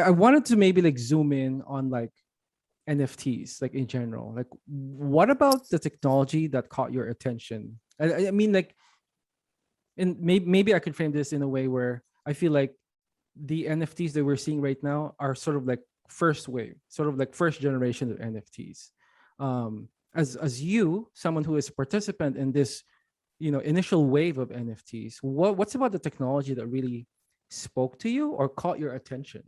I wanted to maybe like zoom in on like NFTs, like in general. Like, what about the technology that caught your attention? I mean, like, and maybe I could frame this in a way where I feel like the NFTs that we're seeing right now are sort of like first wave, sort of like first generation of NFTs. As you, someone who is a participant in this, initial wave of NFTs, what's about the technology that really spoke to you or caught your attention?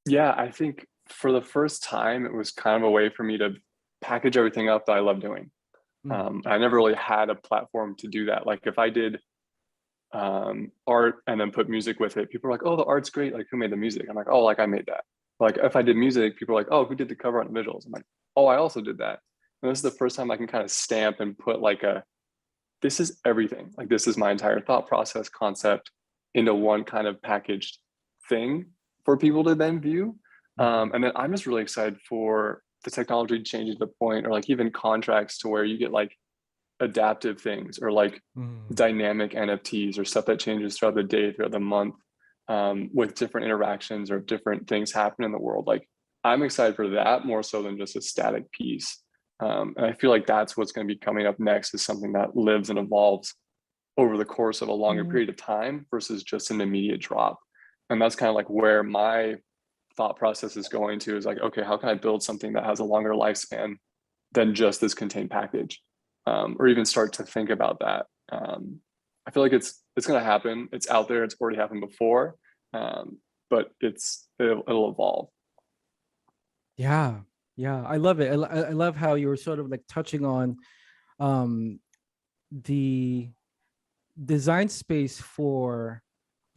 Yeah, I think for the first time, it was kind of a way for me to package everything up that I love doing. Mm, I never really had a platform to do that. Like if I did art and then put music with it, people are like, "Oh, the art's great. Like, who made the music?" I'm like, "Oh, like I made that." Like if I did music, people are like, "Oh, who did the cover on the visuals?" I'm like, "Oh, I also did that." And this is the first time I can kind of stamp and put like this is everything. Like this is my entire thought process concept into one kind of packaged thing for people to then view. mhm, And then I'm just really excited for the technology changing to the point, or like even contracts to where you get like adaptive things or like mm, dynamic NFTs or stuff that changes throughout the day, throughout the month, with different interactions or different things happen in the world. Like I'm excited for that more so than just a static piece. And I feel like that's what's going to be coming up next is something that lives and evolves over the course of a longer Mhm. period of time versus just an immediate drop. And that's kind of like where my thought process is going to is like, okay, how can I build something that has a longer lifespan than just this contained package? Or even start to think about that. I feel like it's going to happen. It's out there. It's already happened before, but it'll evolve. yeah, yeah, I love it. I love how you were sort of like touching on um the design space for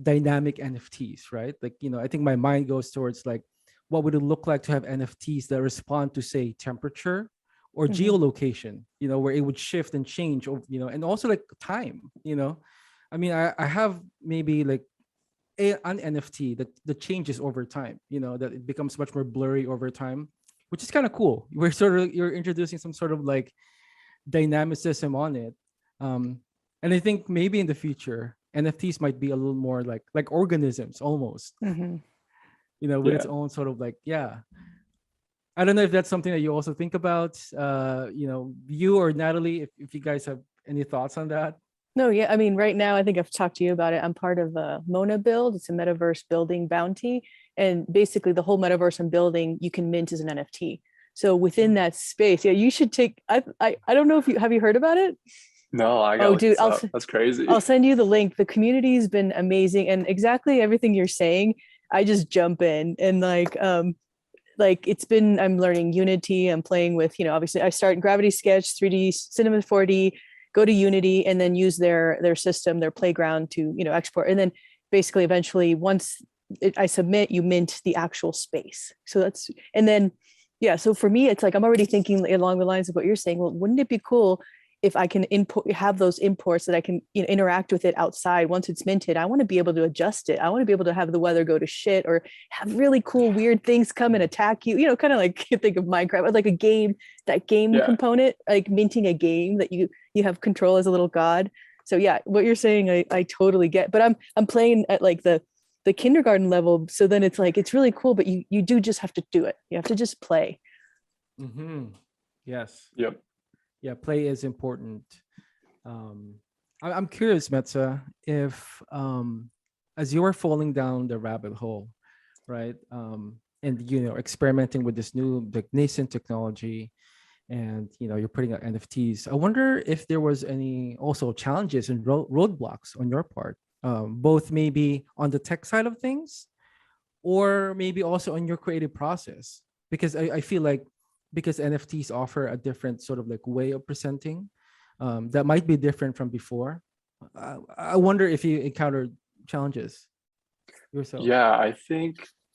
dynamic NFTs, right? Like, I think my mind goes towards like, what would it look like to have NFTs that respond to, say, temperature or Mhm. geolocation, where it would shift and change, and also like time. I mean, I have maybe like an NFT that changes over time, that it becomes much more blurry over time, which is kind of cool. You're introducing some sort of like dynamicism on it. Um, and I think maybe in the future, NFTs might be a little more like organisms almost, Mhm. with its Yeah. own sort of like, yeah. I don't know if that's something that you also think about. You or Natalie, if you guys have any thoughts on that. No, yeah. I mean, right now, I think I've talked to you about it. I'm part of Mona Build. It's a metaverse building bounty. And basically, the whole metaverse I'm building, you can mint as an NFT. So within Mm. that space, yeah, you should take. I don't know if you have you heard about it. No, I gotta Oh, look dude, this up. That's crazy. I'll send you the link. The community's been amazing, and exactly everything you're saying, I just jump in and like it's been I'm learning Unity. I'm playing with, obviously I start in Gravity Sketch, 3D, Cinema 4D, go to Unity, and then use their system, their playground to export, and then basically eventually once I submit, you mint the actual space. So that's and then yeah. So for me, it's like I'm already thinking along the lines of what you're saying. Well, wouldn't it be cool if I can have those imports that I can interact with it outside once it's minted? I want to be able to adjust it. I want to be able to have the weather go to shit or have really cool Yeah. weird things come and attack you. Kind of like you think of Minecraft, like a game, that game Yeah. component, like minting a game that you have control as a little god. So yeah, what you're saying, I totally get. But I'm playing at like the kindergarten level, so then it's like it's really cool, but you do just have to do it. You have to just play. Mm-hmm. Yes. Yep. Yeah, play is important. Um, I'm curious, Metza, if as you are falling down the rabbit hole, right? And experimenting with this new like nascent technology, and you're putting out NFTs. I wonder if there was any also challenges and roadblocks on your part, both maybe on the tech side of things, or maybe also on your creative process, because I feel like because NFTs offer a different sort of like way of presenting, that might be different from before. I wonder if you encountered challenges yourself. Yeah,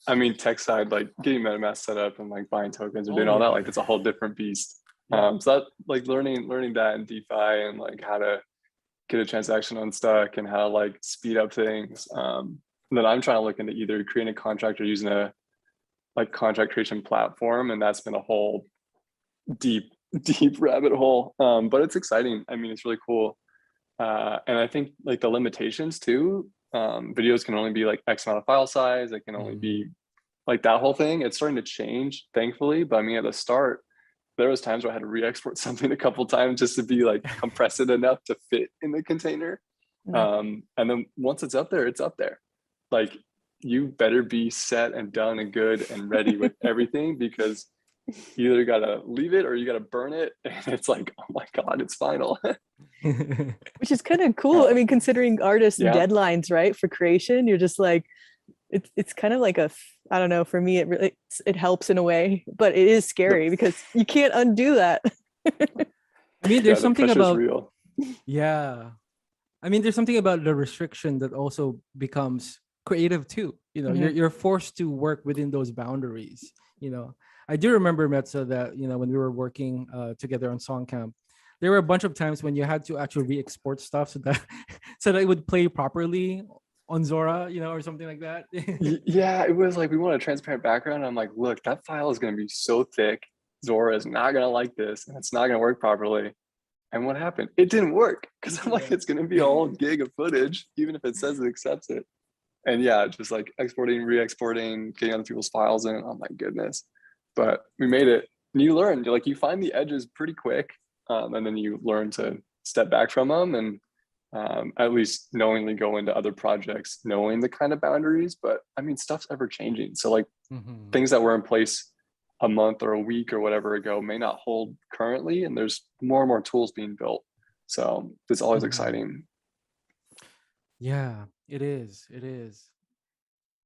I mean, tech side, like getting MetaMask set up and like buying tokens or Oh doing all that, yeah. like it's a whole different beast. Yeah. So that like learning that in DeFi and like how to get a transaction unstuck and how to like speed up things. And then I'm trying to look into either creating a contract or using a like contract creation platform, and that's been a whole deep, deep rabbit hole. But it's exciting. I mean, it's really cool. And I think like the limitations too, videos can only be like X amount of file size. It can only be like that whole thing. It's starting to change, thankfully. But I mean, at the start, there was times where I had to re-export something a couple times just to be like compress it enough to fit in the container. And then once it's up there, it's up there. Like you better be set and done and good and ready with everything, because you either gotta leave it or you gotta burn it. And it's like, oh my God, it's final. Which is kind of cool. I mean, considering artists' deadlines, right, for creation, you're just like, it's kind of like I don't know, for me, it really, it helps in a way, but it is scary because you can't undo that. I mean, there's something about, real. Yeah. I mean, there's something about the restriction that also becomes creative too. You know, you're forced to work within those boundaries. You know, I do remember, Metza, that, you know, when we were working together on Song Camp, there were a bunch of times when you had to actually re-export stuff so that so that it would play properly on Zora, you know, or something like that. Yeah, it was like we want a transparent background. I'm like, look, that file is going to be so thick. Zora is not going to like this, and it's not going to work properly. And what happened? It didn't work, because I'm like, it's going to be a whole gig of footage, even if it says it accepts it. And yeah, just like exporting, re-exporting, getting other people's files in. Oh my goodness. But we made it. And you learn, like you find the edges pretty quick. And then you learn to step back from them and at least knowingly go into other projects, knowing the kind of boundaries. But I mean, stuff's ever changing. So like things that were in place a month or a week or whatever ago may not hold currently. And there's more and more tools being built. So it's always exciting. Yeah, it is. It is.